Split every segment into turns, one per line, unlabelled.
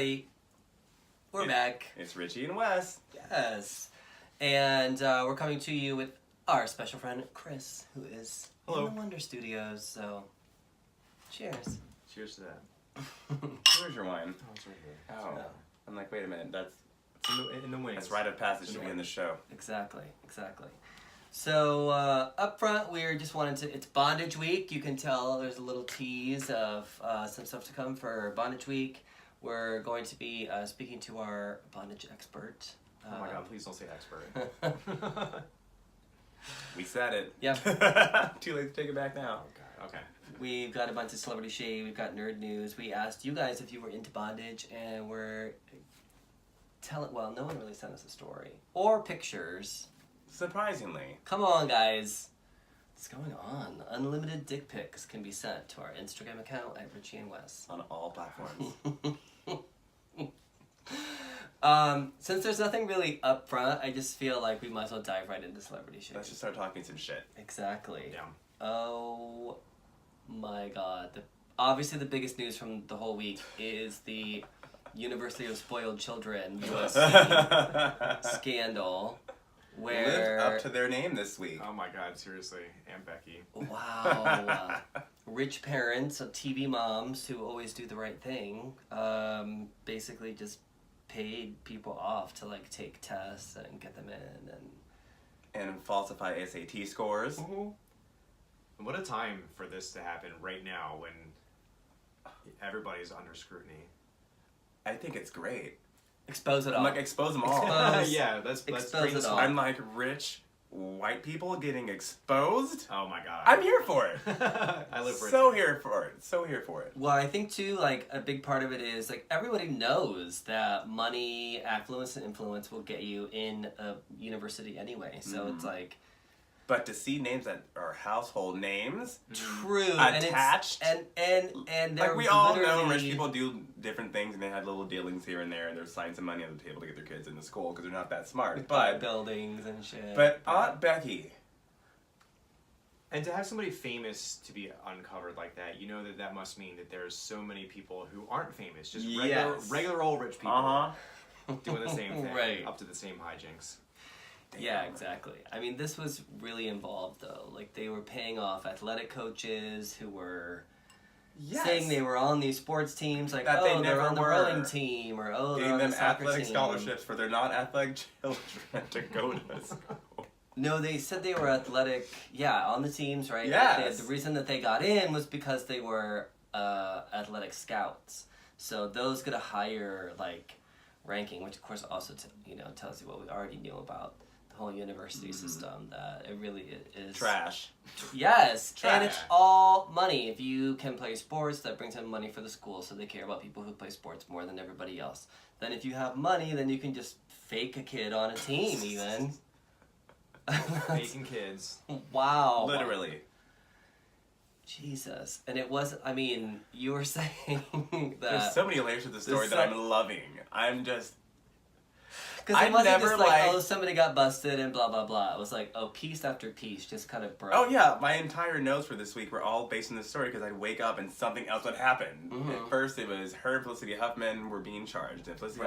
everybody. We're back.
It's Richie and Wes.
Yes. And we're coming to you with our special friend, Chris, who is in the Wonder Studios. So, cheers.
Cheers to that.
Where's your wine?
Oh, it's right here.
Oh.
Yeah.
I'm like, wait a minute. That's
in the wings.
That's rite of passage to begin the show.
Exactly. So, up front, we just wanted to... It's Bondage Week. You can tell there's a little tease of some stuff to come for Bondage Week. We're going to be speaking to our bondage expert.
Oh my god, please don't say expert.
We said it.
Yep.
Too late to take it back now.
Oh god, okay.
We've got a bunch of celebrity shade. We've got nerd news. We asked you guys if you were into bondage, and we're telling... Well, no one really sent us a story. Or pictures.
Surprisingly.
Come on, guys. What's going on? Unlimited dick pics can be sent to our Instagram account at Richie and Wes.
On all platforms.
Since there's nothing really up front, I just feel like we might as well dive right into celebrity shit.
Let's just start talking some shit.
Exactly.
Yeah.
Oh my god. Obviously the biggest news from the whole week is the University of Spoiled Children USC scandal. Where
Lived up to their name this week.
Oh my god, seriously. And Becky.
Wow. Rich parents of TV moms who always do the right thing basically just paid people off to like take tests and get them in
And falsify SAT scores.
Mm-hmm. What a time for this to happen right now when everybody's under scrutiny.
I think it's great.
expose it all.
I'm like, expose them all.
Yeah, let's
expose
bring
it
this
all.
on.
I'm like, rich white people getting exposed?
Oh my god.
I'm here for it.
I live for it.
So here for it. So here for it.
Well, I think too, like a big part of it is like everybody knows that money, affluence, and influence will get you in a university anyway. So it's like
But to see names that are household names
true
attached,
and they're
like we all know,
literally-
rich people do different things and they have little dealings here and there, and they're signing some money on the table to get their kids into school because they're not that smart.
buy
But
buildings and shit.
But Aunt Becky.
And to have somebody famous to be uncovered like that, you know that must mean that there's so many people who aren't famous, just regular old rich people doing the same thing,
Right.
up to the same hijinks.
Yeah, exactly. I mean, this was really involved, though. Like, they were paying off athletic coaches who were saying they were on these sports teams, like,
That they
they're
never
on the
were.
rowing team, or, they're
Giving
on the
them
soccer
athletic
team.
scholarships for their non-athletic children to go to school.
No, they said they were athletic, on the teams, right?
Yes.
The reason that they got in was because they were athletic scouts. So those get a higher, like, ranking, which, of course, also, tells you what we already knew about the whole university system, that it really is...
Trash.
Yes,
Trash.
and it's all money. If you can play sports, that brings in money for the school, so they care about people who play sports more than everybody else. Then if you have money, then you can just fake a kid on a team, even.
Faking kids.
Wow.
Literally.
Jesus. And it wasn't, I mean, you were saying that...
There's so many layers to the story that I'm loving. I'm just...
Because it wasn't just like,
liked...
somebody got busted and blah, blah, blah. It was like, piece after piece just kind of broke.
Oh, yeah. My entire notes for this week were all based on this story because I'd wake up and something else would happen. At first, it was her and Felicity Huffman were being charged. And Felicity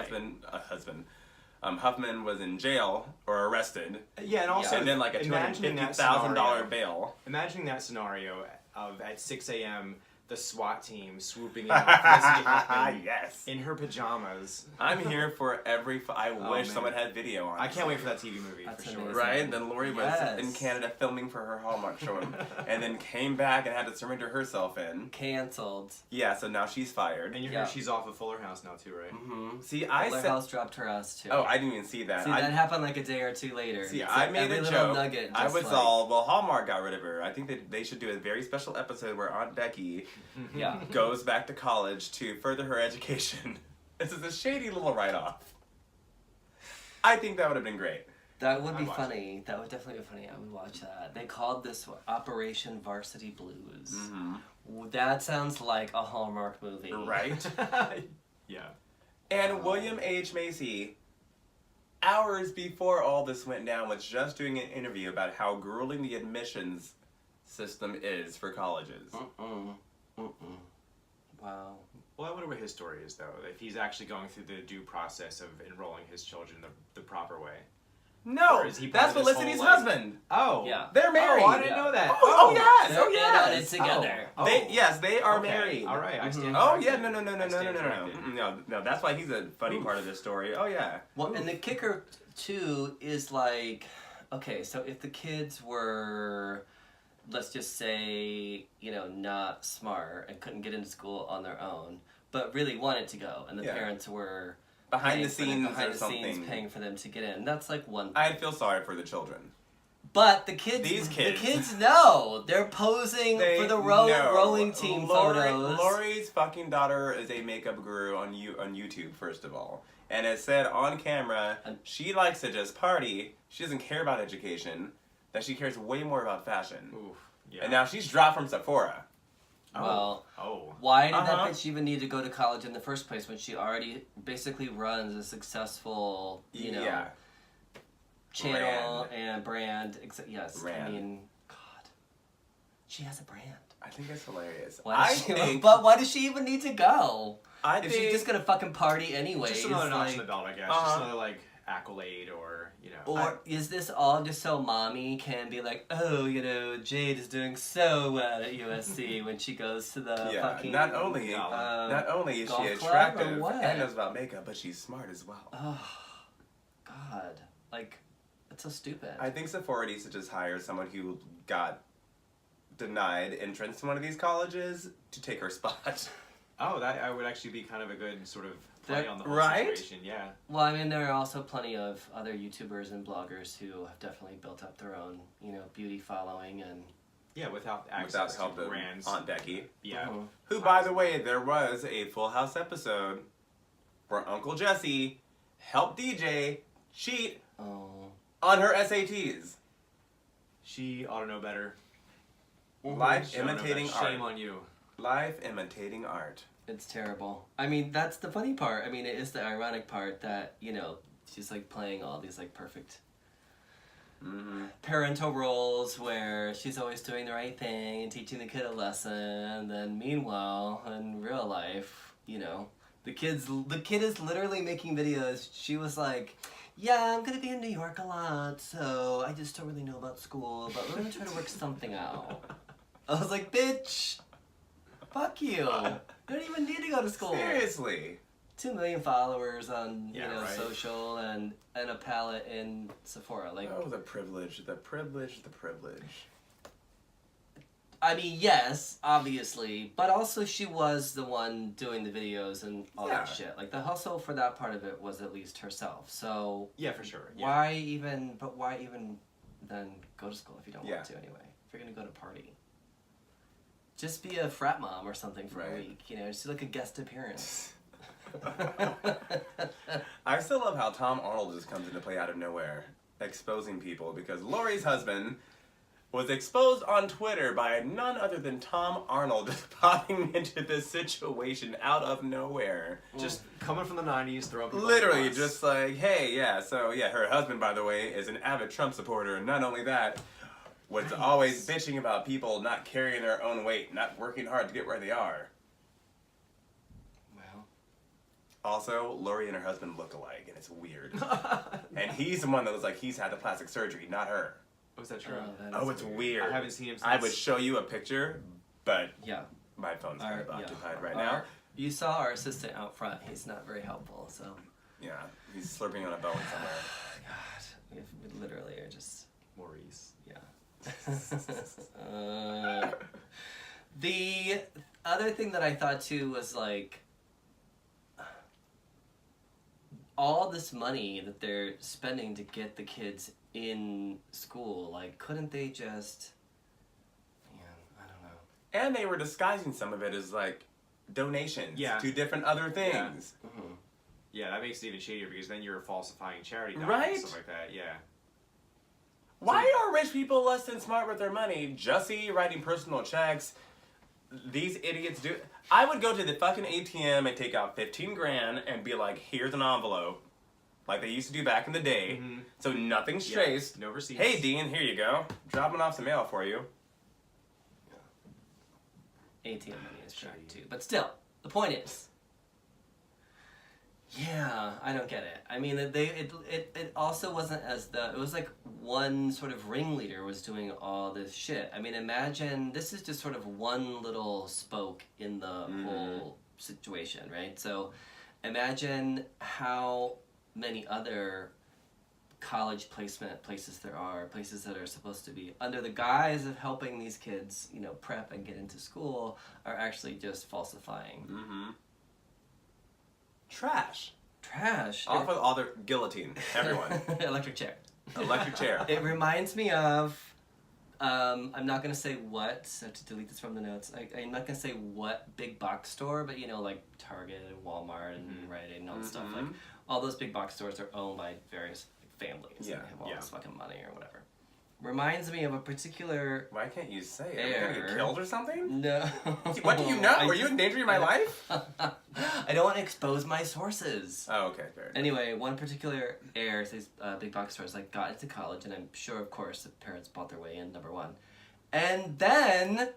Huffman was in jail or arrested.
Yeah, and also...
And then like a $250,000 bail.
Imagining that scenario of at 6 a.m., the SWAT team swooping in on Felicity Huffman
Yes.
in her pajamas.
I'm here for every... I wish someone had video on it.
I can't wait for that TV movie,
That's
for sure.
amazing.
Right? Then Lori was in Canada filming for her Hallmark show and then came back and had to surrender herself in.
Canceled.
Yeah, so now she's fired.
And you hear she's off of Fuller House now too, right?
Mm-hmm.
See,
Fuller House dropped her ass too.
Oh, I didn't even see that.
See, that happened like a day or two later.
See,
It's
I
like
made
every
a
little
joke.
nugget.
I
just
was
like,
all, well, Hallmark got rid of her. I think that they should do a very special episode where Aunt Becky goes back to college to further her education. This is a shady little write-off. I think that would have been great.
That would be funny. That would definitely be funny. I would watch that. They called this Operation Varsity Blues.
Mm-hmm.
That sounds like a Hallmark movie.
Right?
Yeah.
And William H. Macy, hours before all this went down, was just doing an interview about how grueling the admissions system is for colleges.
Mm-mm. Mm-mm. Wow.
Well, I wonder what his story is, though. If he's actually going through the due process of enrolling his children the proper way.
No,
Or is he part
that's
of this
Felicity's
whole, like-
husband.
Oh.
Yeah.
They're married.
Oh, I didn't know that.
Oh, yes.
They're
Oh, yes.
in on it together.
Oh.
They are
Okay.
married.
All right, I stand
Oh
corrected.
yeah, no.
I stand corrected.
No, that's why he's a funny part of this story. Oh yeah.
Well, and the kicker too is like, okay, so if the kids were, let's just say, not smart and couldn't get into school on their own, but really wanted to go, and the
Yeah.
parents were
Behind the
paying
scenes or something.
paying for them to get in. That's like one thing.
I'd feel sorry for the children.
But the kids,
These kids.
the kids know they're posing for the rowing team photos.
Lori's fucking daughter is a makeup guru on YouTube, first of all, and has said on camera she likes to just party. She doesn't care about education. That she cares way more about fashion.
Oof. Yeah.
And now she's dropped from Sephora.
Well,
Oh.
why did
Uh-huh.
that bitch even need to go to college in the first place when she already basically runs a successful,
Yeah.
channel and brand? Yes,
Brand.
I mean, God, she has a brand.
I think it's hilarious.
Why does but why does she even need to go? If she's just gonna fucking party anyway,
Just another notch in the belt, I guess. Just another, accolade or,
Or is this all just so mommy can be like, oh, Jade is doing so well at USC when she goes to the fucking
not only is
golf
she
club or
attractive
what?
and knows about makeup, but she's smart as well.
Oh, God. That's so stupid.
I think Sephora needs to just hire someone who got denied entrance to one of these colleges to take her spot.
Oh, that would actually be kind of a good sort of play
That-
on the whole
right?
situation, yeah.
Well, I mean, there are also plenty of other YouTubers and bloggers who have definitely built up their own, beauty following and...
Yeah, without access
Without help
to
of
brands.
Aunt Becky.
Yeah.
Mhm.
Who, by the way, there was a Full House episode where Uncle Jesse helped DJ cheat
Oh.
on her SATs.
She ought to know better.
Life
She ought to know
imitating
better.
art.
Shame on you.
Life imitating art.
It's terrible. I mean, that's the funny part. I mean, it is the ironic part that, she's, playing all these, perfect parental roles where she's always doing the right thing and teaching the kid a lesson. And then, meanwhile, in real life, the kid is literally making videos. She was like, yeah, I'm going to be in New York a lot, so I just don't really know about school, but we're going to try to work something out. I was like, bitch, fuck you. You don't even need to go to school.
Seriously.
2 million followers on
right.
social and a palette in Sephora.
Oh, the privilege, the privilege, the privilege.
I mean, yes, obviously, but also she was the one doing the videos and all that
Yeah.
shit. The hustle for that part of it was at least herself. So
Yeah, for sure. Yeah.
why even then go to school if you don't
Yeah.
want to anyway? If you're gonna go to party, just be a frat mom or something for a
Right.
week. Just do a guest appearance.
I still love how Tom Arnold just comes into play out of nowhere, exposing people, because Lori's husband was exposed on Twitter by none other than Tom Arnold just popping into this situation out of nowhere.
Just coming from the 90s, throwing people
Literally,
under the bus.
just like, hey, her husband, by the way, is an avid Trump supporter, and not only that, was always bitching about people not carrying their own weight, not working hard to get where they are.
Well,
Also, Lori and her husband look alike, and it's weird. And he's the one that was like, he's had the plastic surgery, not her.
Oh, is that true?
that
Oh,
is
it's weird.
I haven't seen him since.
I would show you a picture, but
Yeah.
my phone's kind of
Yeah.
occupied right now.
You saw our assistant out front. He's not very helpful. So,
Yeah, he's slurping on a bone somewhere.
God, we literally are just
Maurice.
the other thing that I thought too was all this money that they're spending to get the kids in school. Couldn't they just? Man, I don't know.
And they were disguising some of it as donations
Yeah.
to different other things.
Mm-hmm.
Yeah, that makes it even shadier because then you're falsifying charity dollars
Right?
and stuff like that. Yeah.
Why are rich people less than smart with their money? Jussie writing personal checks. These idiots do. I would go to the fucking ATM and take out 15 grand and be like, here's an envelope. Like they used to do back in the day.
Mhm.
So nothing's
Yeah,
traced.
no receipts.
Hey, Dean, here you go. Dropping off some mail for you.
ATM money is tracked too, but still, the point is, yeah, I don't get it. I mean, it also wasn't as it was like one sort of ringleader was doing all this shit. I mean, imagine, this is just sort of one little spoke in the whole situation, right? So imagine how many other college placement places there are, places that are supposed to be under the guise of helping these kids, you know, prep and get into school, are actually just falsifying.
Trash.
Off
with all their guillotine. Everyone.
Electric chair.
Electric chair.
It reminds me of, I'm not going to say what, so to delete this from the notes, I'm not going to say what big box store, but you know, like Target and Walmart and Rite Aid and all this stuff. Like, all those big box stores are owned by various families.
Yeah.
And they have all this fucking money or whatever. Reminds me of a particular...
Why can't you say it?
Heir.
Are you gonna get killed or something?
No.
What do you know? Are you endangering my life?
I don't want to expose my sources.
Oh, okay, fair.
Anyway, one particular heir, these big box stores, like, got into college, and I'm sure, of course, the parents bought their way in, number one. And then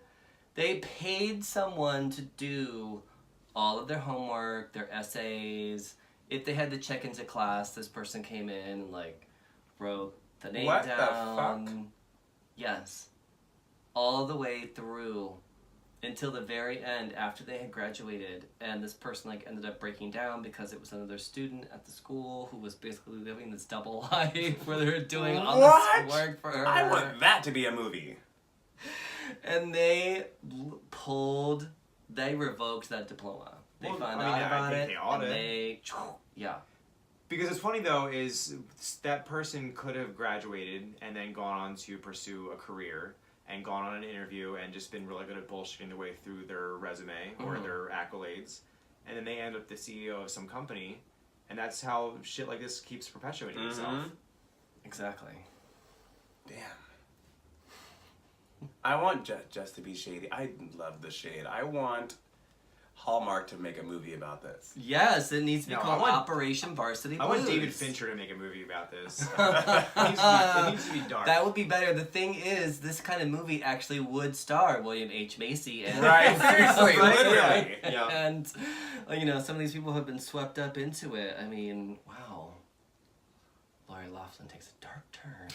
they paid someone to do all of their homework, their essays. If they had to check into class, this person came in and, like, wrote the name
What
down.
the fuck?
Yes. All the way through until the very end after they had graduated, and this person like ended up breaking down because it was another student at the school who was basically living this double life where they were doing all this work for her.
I want that to be a movie.
And they revoked that diploma. They found out about it. Yeah.
Because it's funny though is that person could have graduated and then gone on to pursue a career and gone on an interview and just been really good at bullshitting their way through their resume or their accolades, and then they end up the CEO of some company, and that's how shit like this keeps perpetuating itself.
Exactly.
Damn. I want just to be shady. I love the shade. I want Hallmark to make a movie about this.
Yes, it needs to be called Operation Varsity Blues.
I want David Fincher to make a movie about this. It needs to be dark.
That would be better. The thing is, this kind of movie actually would star William H. Macy and
seriously, literally.
Yeah. And you know, some of these people have been swept up into it. I mean, wow. Lori Loughlin takes a dark turn.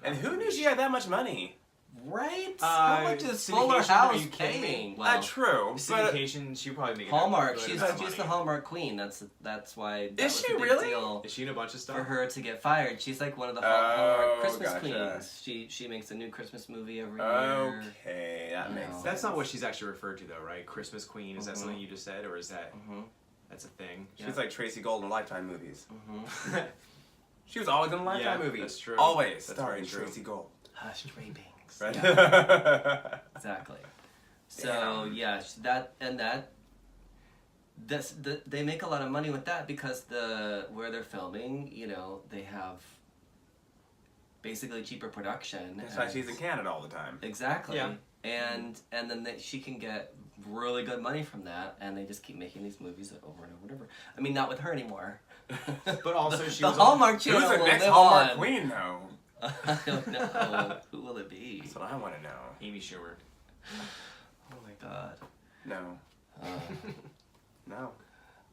And who knew she had that much money?
Right? How much is Fuller House paying?
Well, true.
Syndication, she probably make
Hallmark. She's the Hallmark queen. That's why. That
is she really?
Deal
is she in a bunch of stuff
for her to get fired? She's like one of the Hallmark Christmas queens. She makes a new Christmas movie every year.
Okay, that makes sense.
That's not what she's actually referred to though, right? Christmas queen. Is that something you just said, or is that that's a thing?
She's like Tracy Gold in Lifetime movies. She was always in Lifetime movies.
That's true.
Always starring Tracy Gold.
Hush, drapings.
Right.
Yeah. Exactly. So they make a lot of money with that because where they're filming, you know, they have basically cheaper production.
That's why she's in Canada all the time.
Exactly.
Yeah.
And then she can get really good money from that, and they just keep making these movies over and over and over. I mean, not with her anymore.
But also she
the
was
Hallmark Channel.
Who's the
will
next
live
Hallmark
on.
queen though?
I don't know. Who will it be?
That's what I want to know.
Amy Schumer.
Oh my god.
No. No.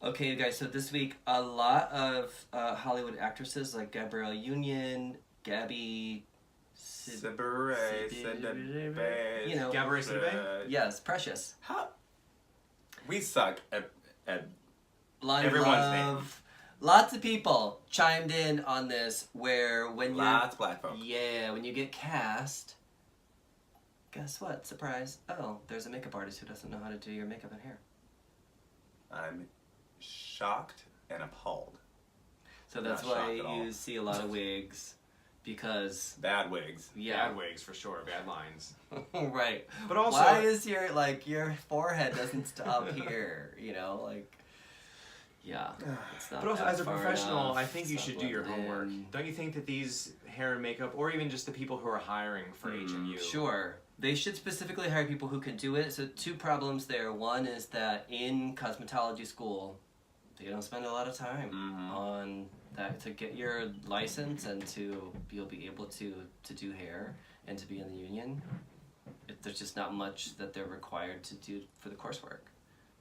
Okay, you guys, so this week, a lot of Hollywood actresses like Gabrielle Union, Gabby...
Sidibe.
You know.
Gabrielle Sidibe?
Yes, Precious.
How? We suck at
Line
everyone's
Love.
name.
Lots of people chimed in on this where when you...
Lots of black folk.
Yeah, when you get cast, guess what? Surprise. Oh, there's a makeup artist who doesn't know how to do your makeup and hair.
I'm shocked and appalled.
So that's why you see a lot of wigs, because...
Bad wigs.
Yeah.
Bad wigs, for sure. Bad lines.
Right.
But also...
Why is your forehead doesn't stop here, you know? Like... Yeah. It's not
but also, as a professional,
enough.
I think you should do your homework. Don't you think that these hair and makeup, or even just the people who are hiring for HMU...
Sure. They should specifically hire people who can do it. So two problems there. One is that in cosmetology school, they don't spend a lot of time on that to get your license and to be able to do hair and to be in the union. There's just not much that they're required to do for the coursework.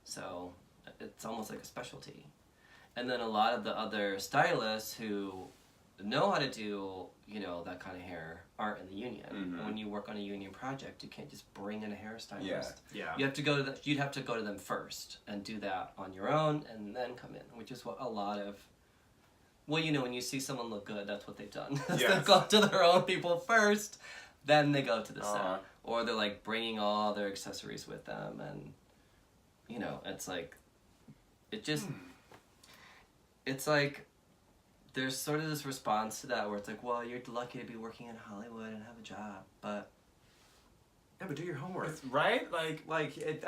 So it's almost like a specialty. And then a lot of the other stylists who know how to do, you know, that kind of hair aren't in the union.
Mm-hmm.
And when you work on a union project, you can't just bring in a hairstylist.
Yeah.
You have to go to you'd have to go to them first and do that on your own and then come in, which is what a lot of, well, you know, when you see someone look good, that's what they've done.
Yes.
They've gone to their own people first, then they go to the set. Or they're like bringing all their accessories with them, and, you know, it's like, it just, it's like, there's sort of this response to that where it's like, well, you're lucky to be working in Hollywood and have a job, but...
Yeah, but do your homework.
Right? Like if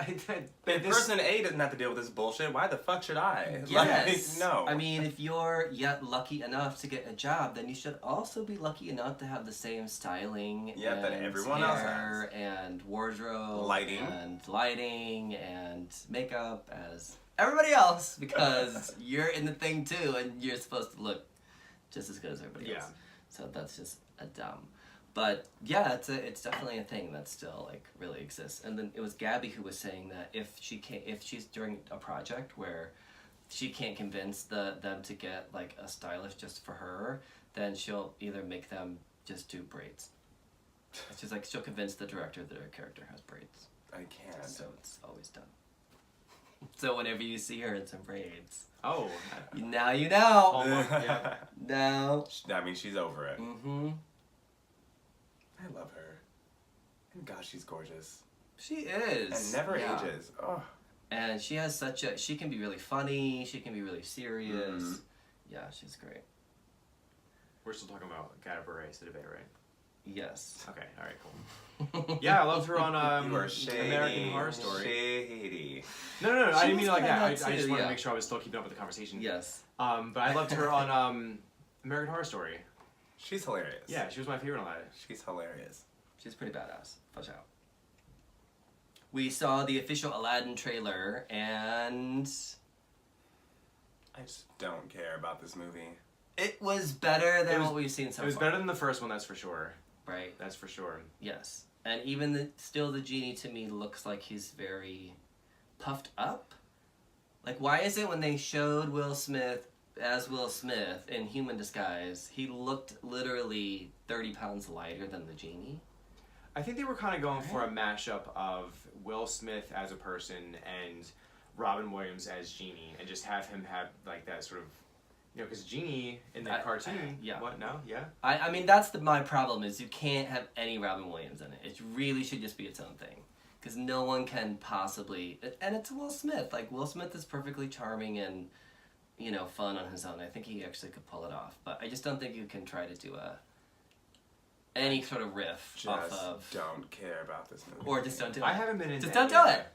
this,
person A doesn't have to deal with this bullshit, why the fuck should I?
Yes.
Like, no.
I mean, if you're yet lucky enough to get a job, then you should also be lucky enough to have the same styling and
that everyone else has.
And wardrobe,
lighting
and makeup as everybody else, because you're in the thing too, and you're supposed to look just as good as everybody else. So that's just a dumb. But yeah, it's definitely a thing that still like really exists. And then it was Gabby who was saying that if she's during a project where she can't convince them to get like a stylist just for her, then she'll either make them just do braids. She's like, she'll convince the director that her character has braids.
I can't.
So it's always done. So whenever you see her in some braids,
oh,
now you know.
almost, yeah.
Now.
I mean, she's over it.
Mm-hmm.
I love her. And gosh, she's gorgeous.
She is.
And never ages. Oh.
And she has she can be really funny, she can be really serious.
Mm-hmm.
Yeah, she's great.
We're still talking about Gata Beret, Sidibe, right?
Yes.
Okay, alright, cool. Yeah, I loved her on
you are shady,
American Horror Story.
Shady.
No, I didn't mean it like that. I
too,
just wanted to make sure I was still keeping up with the conversation.
Yes.
But I loved her on American Horror Story.
She's hilarious.
Yeah, she was my favorite on that.
She's hilarious.
She's pretty badass. Watch out. We saw the official Aladdin trailer, and
I just don't care about this movie.
it was better than what we've seen so far.
It was better than the first one, that's for sure.
Right.
That's for sure.
Yes. And even still the genie to me looks like he's very puffed up. Like, why is it when they showed Will Smith as Will Smith in human disguise, he looked literally 30 pounds lighter than the genie?
I think they were kind of going for a mashup of Will Smith as a person and Robin Williams as Genie, and just have him have like that sort of, you know, because Genie in the cartoon,
yeah.
What? No, yeah.
I mean, that's my problem is you can't have any Robin Williams in it. It really should just be its own thing, because no one can possibly, and it's Will Smith. Like, Will Smith is perfectly charming and, you know, fun on his own. I think he actually could pull it off, but I just don't think you can try to do any sort of riff off of.
Don't care about this movie.
Or just don't do it.
I haven't been into.
Just don't do it.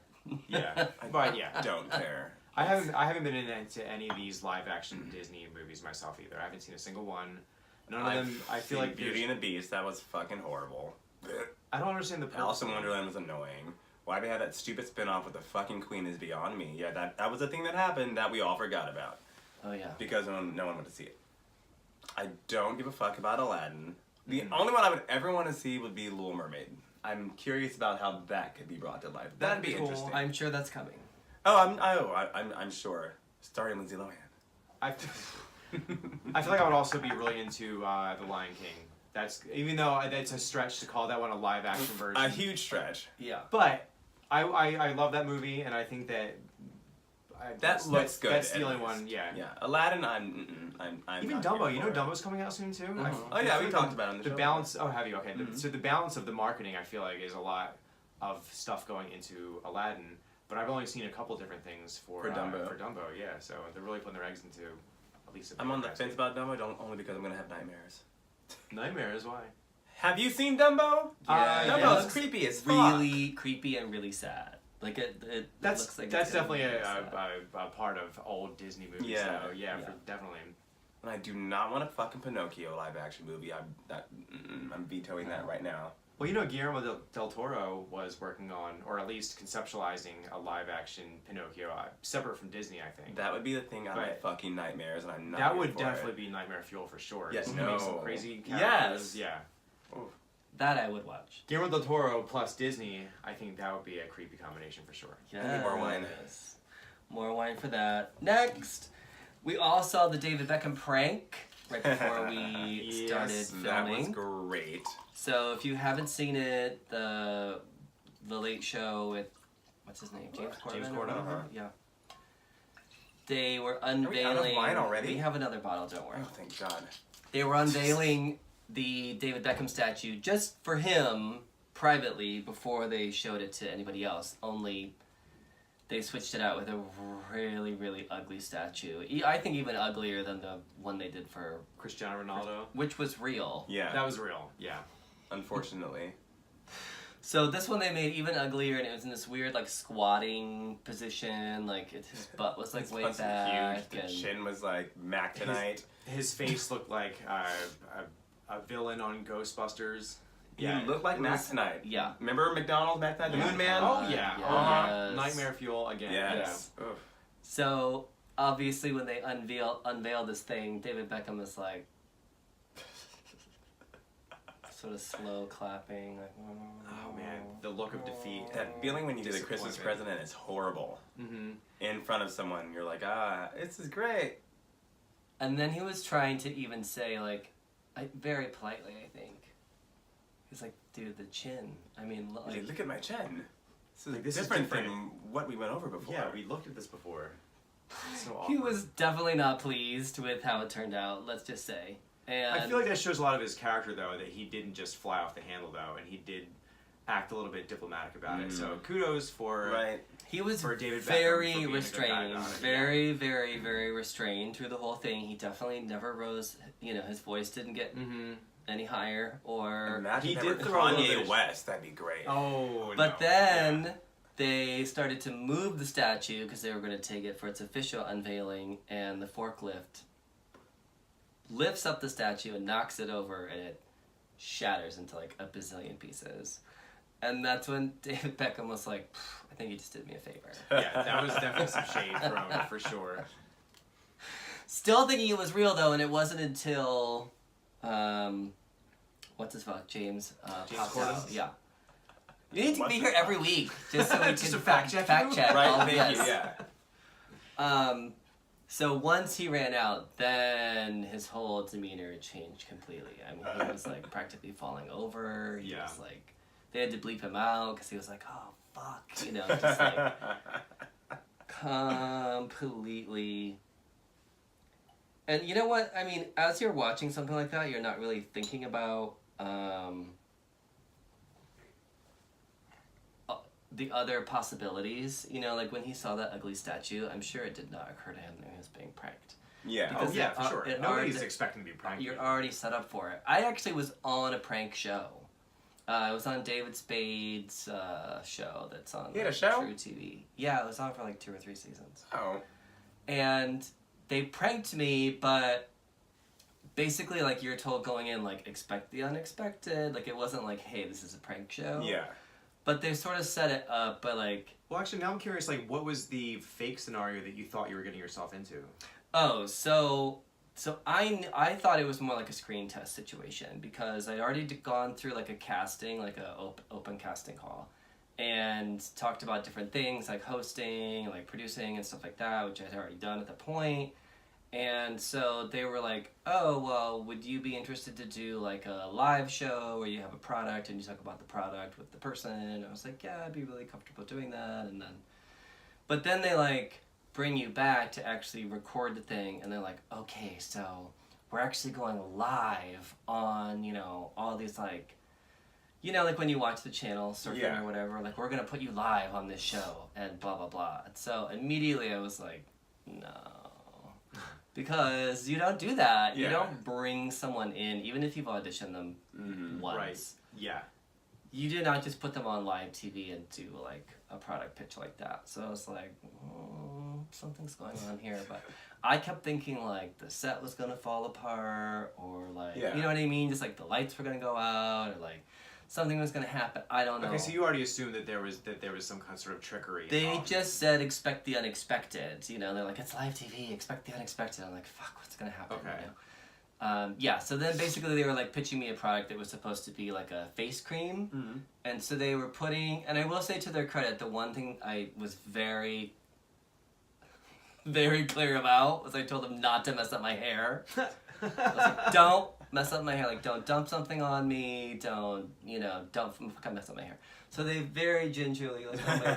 Yeah, but yeah,
don't care.
I haven't been into any of these live action Disney movies myself either. I haven't seen a single one. None of them. I feel like
Beauty and the Beast. That was fucking horrible.
I don't understand the purpose.
Alice in Wonderland was annoying. Why they had that stupid spin-off with the fucking Queen is beyond me. Yeah, that was a thing that happened that we all forgot about.
Oh yeah.
Because no one went to see it. I don't give a fuck about Aladdin. The only one I would ever want to see would be Little Mermaid. I'm curious about how that could be brought to life. That'd be
cool.
interesting.
I'm sure that's coming.
Oh, I'm sure. Starring Lindsay Lohan.
I feel like I would also be really into The Lion King. That's, even though it's a stretch to call that one a live action version.
A huge stretch.
Yeah.
But I love that movie, and I think that
that looks good.
That's the only one. Yeah.
Yeah. Aladdin, I'm
even
not
Dumbo.
here
You know
for it.
Dumbo's coming out soon too.
Oh yeah, we talked about it on the show.
The balance. Oh, have you? Okay. So the balance of the marketing, I feel like, is a lot of stuff going into Aladdin. But I've only seen a couple different things for
Dumbo.
For Dumbo, yeah. So they're really putting their eggs into at least.
I'm on the fence about Dumbo, only because I'm gonna have nightmares.
Nightmares? Why?
Have you seen Dumbo?
Yeah,
Dumbo's creepy as fuck.
Really creepy and really sad. Like it looks like
that's
it's gonna
definitely
be really
a part of old Disney movies.
Yeah.
So, yeah. Definitely.
And I do not want a fucking Pinocchio live action movie. I'm vetoing that right now.
Well, you know, Guillermo del Toro was working on, or at least conceptualizing, a live action Pinocchio, separate from Disney, I think.
That would be the thing out of fucking nightmares, and I'm not.
That would definitely be nightmare fuel for sure.
Yes,
Just
no.
make some crazy characters.
Yes.
Yeah.
Oof.
That I would watch.
Guillermo del Toro plus Disney, I think that would be a creepy combination for sure.
Yeah.
I need more wine.
more wine for that. Next, we all saw the David Beckham prank right before we started filming.
That was great.
So if you haven't seen it, the Late Show with, what's his name? James Corden?
James Corden,
Yeah. They were
Are we out of
unveiling...
wine already?
We have another bottle, don't worry.
Oh, thank God.
They were unveiling the David Beckham statue just for him, privately, before they showed it to anybody else. Only they switched it out with a really, really ugly statue. I think even uglier than the one they did for...
Cristiano Ronaldo.
Which was real.
Yeah.
That was real, yeah.
Unfortunately.
So this one they made even uglier, and it was in this weird, like, squatting position. Like, his butt was, like,
His
way
butt's
back.
huge. The chin was like Mactonite.
His face looked like a villain on Ghostbusters.
He looked like Mactonite.
Yeah.
Remember McDonald's Mactonite, the Moon Man?
Oh, yeah.
Yes.
Nightmare fuel again.
Yes.
Yeah.
So, obviously, when they unveiled this thing, David Beckham was like... sort of slow clapping, like...
Oh, man. The look of defeat.
That feeling when you do the Christmas present and it's horrible.
Mm-hmm.
In front of someone, you're like, this is great.
And then he was trying to even say, like, very politely, I think. He's like, dude, the chin. I mean,
Look at my chin. This is
Like, this is
different
different.
from what we went over before.
Yeah, we looked at this before. It's so
He
awkward.
was definitely not pleased with how it turned out, let's just say. And
I feel like that shows a lot of his character, though, that he didn't just fly off the handle, though, and he did act a little bit diplomatic about it. So kudos for
he was
for David Beckham
very
for being a good guy
restrained,
about it,
very, very, very restrained through the whole thing. He definitely never rose, his voice didn't get any higher, or...
Imagine
He
he
did
did
throw a little
Kanye
bit-
West, that'd be great.
Oh,
But
no.
then they started to move the statue because they were going to take it for its official unveiling, and the forklift lifts up the statue and knocks it over, and it shatters into like a bazillion pieces. And that's when David Beckham was like, I think you just did me a favor.
Yeah, that was definitely some shade thrown, for sure.
Still thinking it was real, though, and it wasn't until, what's his fuck, James popped
Corden?
out. Yeah. You need to be here every week, just so we
Just
can
to fact check you?
check
Right?
all of
Thank
this.
you, yeah.
So once he ran out, then his whole demeanor changed completely. I mean, he was like practically falling over. He was like, they had to bleep him out because he was like, oh fuck, just like completely. And you know what? I mean, as you're watching something like that, you're not really thinking about the other possibilities. Like when he saw that ugly statue, I'm sure it did not occur to him that he was being pranked.
Yeah.
Because
For sure. Nobody's expecting to be pranked.
You're already set up for it. I actually was on a prank show. I was on David Spade's show that's on
He had a show?
True TV. Yeah, it was on for like 2 or 3 seasons.
Oh.
And they pranked me, but basically, like, you're told going in, like, expect the unexpected. Like, it wasn't like, hey, this is a prank show.
Yeah.
But they sort of set it up, but like...
Well, actually, now I'm curious, like, what was the fake scenario that you thought you were getting yourself into?
Oh, so I thought it was more like a screen test situation because I'd already gone through like a casting, like a open casting call, and talked about different things like hosting, like producing and stuff like that, which I'd already done at the point. And so they were like, oh, well, would you be interested to do like a live show where you have a product and you talk about the product with the person? And I was like, yeah, I'd be really comfortable doing that. But then they like bring you back to actually record the thing, and they're like, okay, so we're actually going live on, all these like, like when you watch the channel surfing or whatever, like we're gonna put you live on this show and blah blah blah. And so immediately I was like, no. Because you don't do that.
Yeah.
You don't bring someone in, even if you've auditioned them once.
Right. Yeah.
You do not just put them on live TV and do like a product pitch like that. So I was like, something's going on here. But I kept thinking like the set was gonna fall apart, or like, you know what I mean? Just like the lights were gonna go out, or like something was gonna happen. I don't know.
Okay, so you already assumed that there was some kind of sort of trickery.
They
involved.
just said expect the unexpected. They're like, it's live TV, expect the unexpected. I'm like, fuck, what's gonna happen?
Okay.
So then basically they were like pitching me a product that was supposed to be like a face cream. And so they were putting, and I will say to their credit, the one thing I was very, very clear about was I told them not to mess up my hair. I was like, don't mess up my hair. Like, don't dump something on me. Don't fucking mess up my hair. So they very gingerly, like, on my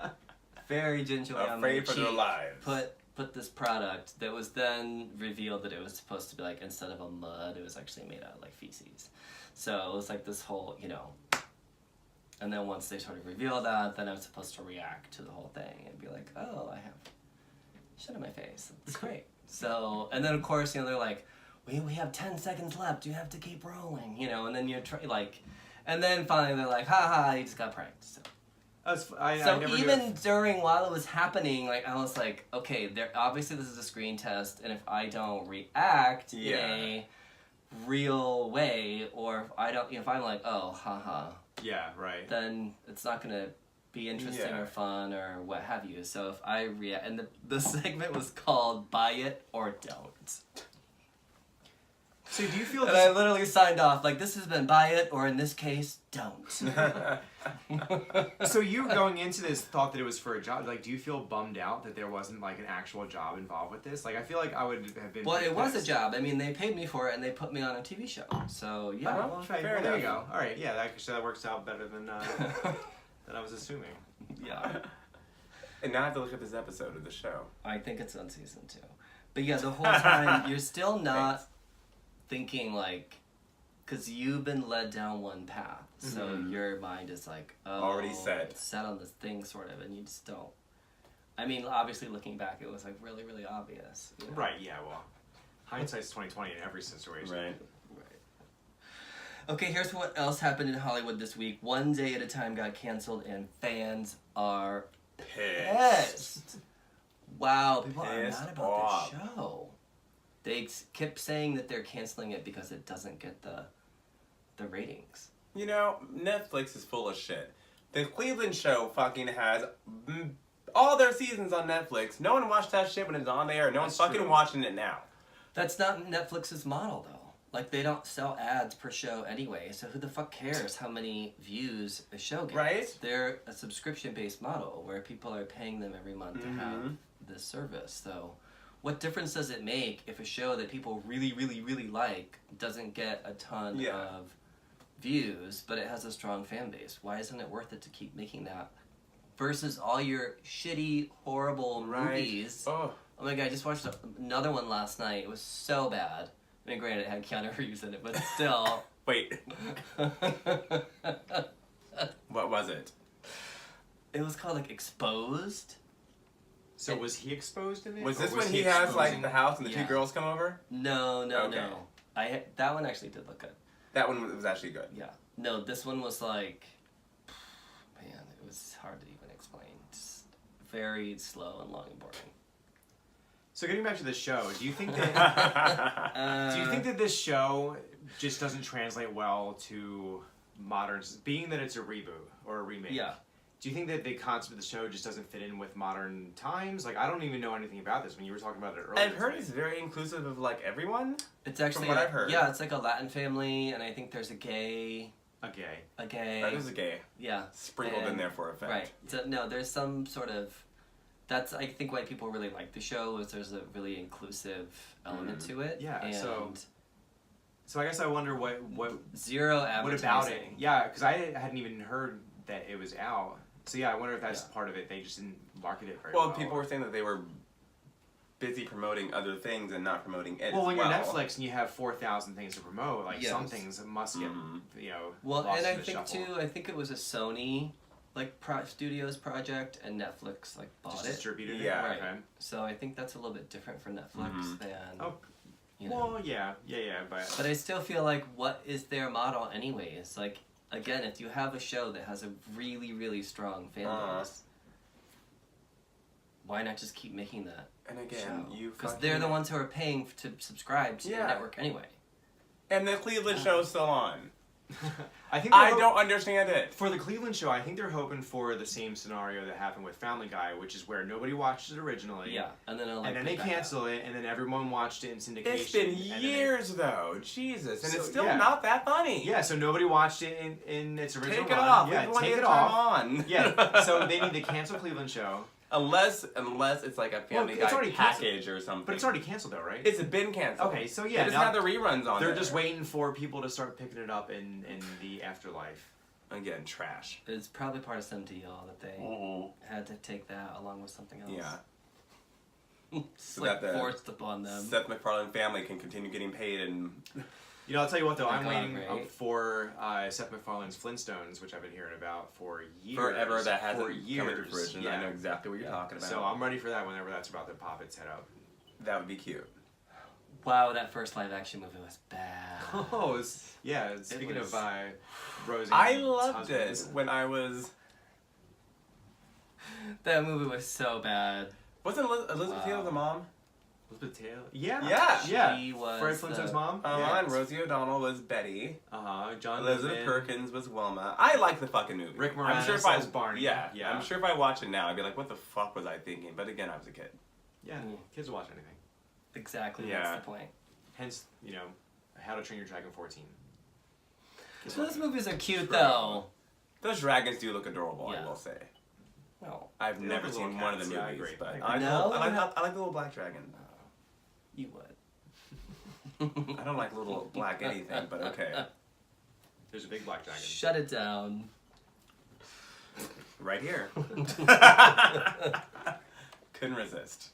cheek, very gingerly on my
Afraid for their
cheek,
lives.
put this product that was then revealed that it was supposed to be like, instead of a mud, it was actually made out of like feces. So it was like this whole, and then once they sort of revealed that, then I was supposed to react to the whole thing and be like, oh, I have shit on my face. It's great. So, and then of course, they're like, we have 10 seconds left. You have to keep rolling, and then you're and then finally they're like, ha, you just got pranked. So. While it was happening, like I was like, okay, obviously this is a screen test, and if I don't react in a real way, or if I'm like, oh, haha,
yeah, right,
then it's not gonna be interesting or fun or what have you. So if I react, and the segment was called "Buy It or Don't."
So do you feel?
And I literally signed off like, this has been buy it, or in this case, don't.
So you going into this thought that it was for a job. Like, do you feel bummed out that there wasn't like an actual job involved with this? Like, I feel like I would have been.
Well, it was a job. I mean, they paid me for it, and they put me on a TV show. So yeah.
Well, fair there you go. All right, yeah, that works out better than than I was assuming.
Yeah.
And now I have to look at this episode of the show.
I think it's on season 2. But yeah, the whole time you're still not thinking like, because you've been led down one path, so your mind is like, oh,
already set
on this thing sort of, and you just don't. I mean, obviously looking back, it was like really, really obvious.
Right. Yeah. Well, hindsight's 20/20 in every situation.
Right.
Okay, here's what else happened in Hollywood this week. One Day at a Time got canceled, and fans are pissed. Wow, people are mad about the show. They kept saying that they're canceling it because it doesn't get the ratings.
Netflix is full of shit. The Cleveland show fucking has all their seasons on Netflix. No one watched that shit when it's on there. No one's fucking watching it now. That's
not Netflix's model, though. Like, they don't sell ads per show anyway, so who the fuck cares how many views a show gets? Right? They're a subscription-based model where people are paying them every month to have this service. So what difference does it make if a show that people really, really, really like doesn't get a ton of views, but it has a strong fan base? Why isn't it worth it to keep making that? Versus all your shitty, horrible movies. Oh my god, I just watched another one last night. It was so bad. I mean, granted, it had Keanu Reeves in it, but still.
Wait. What was it?
It was called, like, Exposed.
So was he exposed in it?
Was this when he has, like, the house and the two girls come over?
No. That one actually did look good.
That one was actually good.
Yeah. No, this one was, like... Man, it was hard to even explain. Just very slow and long and boring.
So getting back to the show, do you think that this show just doesn't translate well to modern, being that it's a reboot or a remake? Yeah. Do you think that the concept of the show just doesn't fit in with modern times? Like, I don't even know anything about this. When you were talking about it earlier,
I've heard it's very inclusive of like everyone.
It's actually
from what I've heard.
Yeah, it's like a Latin family, and I think there's a gay.
That is a gay.
Yeah.
Sprinkled in there for effect.
Right. So no, there's some sort of. That's, I think, why people really like the show, is there's a really inclusive element to it.
Yeah, and so I guess I wonder what
zero advertising.
What about it? Yeah, because I hadn't even heard that it was out. So yeah, I wonder if that's part of it. They just didn't market it very well.
Well, people were saying that they were busy promoting other things and not promoting it.
Well, when you're Netflix and you have 4,000 things to promote, like some things must get
Well,
lost
and I
in the
think
shuffle.
too, I think it was a Sony studios project, and Netflix bought
just
it.
Distributed it.
Yeah, right. Okay. So I think that's a little bit different for Netflix than.
Well, yeah, but
I still feel like, what is their model anyways? Like, again, if you have a show that has a really, really strong fan base, why not just keep making that?
And again,
because they're the ones who are paying to subscribe to the network anyway.
And the Cleveland show is still on.
I
don't understand it.
For the Cleveland show, I think they're hoping for the same scenario that happened with Family Guy, which is where nobody watched it originally.
Yeah, and then
they cancel it, and then everyone watched it in syndication.
It's been years though, Jesus, and it's still not that funny.
Yeah, so nobody watched it in its original
run. Take it off.
Yeah, take it off. Yeah, so they need to cancel Cleveland show.
Unless it's like a Family
Well, it's
Guy
already
package or something.
But it's already canceled though, right?
It's been canceled.
Okay, so yeah,
They just
now
have the reruns on
they're
there.
just waiting for people to start picking it up in the afterlife.
Again, trash.
It's probably part of some deal that they
Mm-hmm.
had to take that along with something else.
Yeah.
It's
So
like
that the
forced upon them.
Seth MacFarlane family can continue getting paid and
You know, I'll tell you what though,
Oh my
I'm
God,
waiting
right?
for Seth MacFarlane's Flintstones, which I've been hearing about for years.
forever that hasn't
for years.
come into fruition.
Yeah.
I know exactly what you're talking about.
So I'm ready for that whenever that's about to pop its head up.
That would be cute.
Wow, that first live action movie was bad.
Oh, yeah. Speaking
was-
of Rosie,
I loved it when I was.
That movie was so bad.
Wasn't Elizabeth Taylor the mom?
Elizabeth Taylor. Yeah.
Yeah.
Yeah.
She was
Fred Flintstone's mom.
And Rosie O'Donnell was Betty.
John
Elizabeth
Goodman.
Perkins was Wilma. I like the fucking movie.
Rick
I'm sure
Moranis
if I
as Barney.
Yeah,
Yeah.
I'm sure if I watch it now, I'd be like, "What the fuck was I thinking?" But again, I was a kid.
Yeah. Kids will watch anything.
Exactly,
Yeah.
that's the point.
Hence, you know, How to Train Your Dragon 14.
So those movies are cute,
True.
though.
Those dragons do look adorable.
Yeah.
I will say.
No,
I've
They
never
look
seen
little
one of the
cats, yeah, I
movies,
agree.
but
I
No?
I like the little black dragon.
you would.
I don't like little black anything, but okay.
There's a big black dragon.
Shut it down.
Right here. Couldn't resist.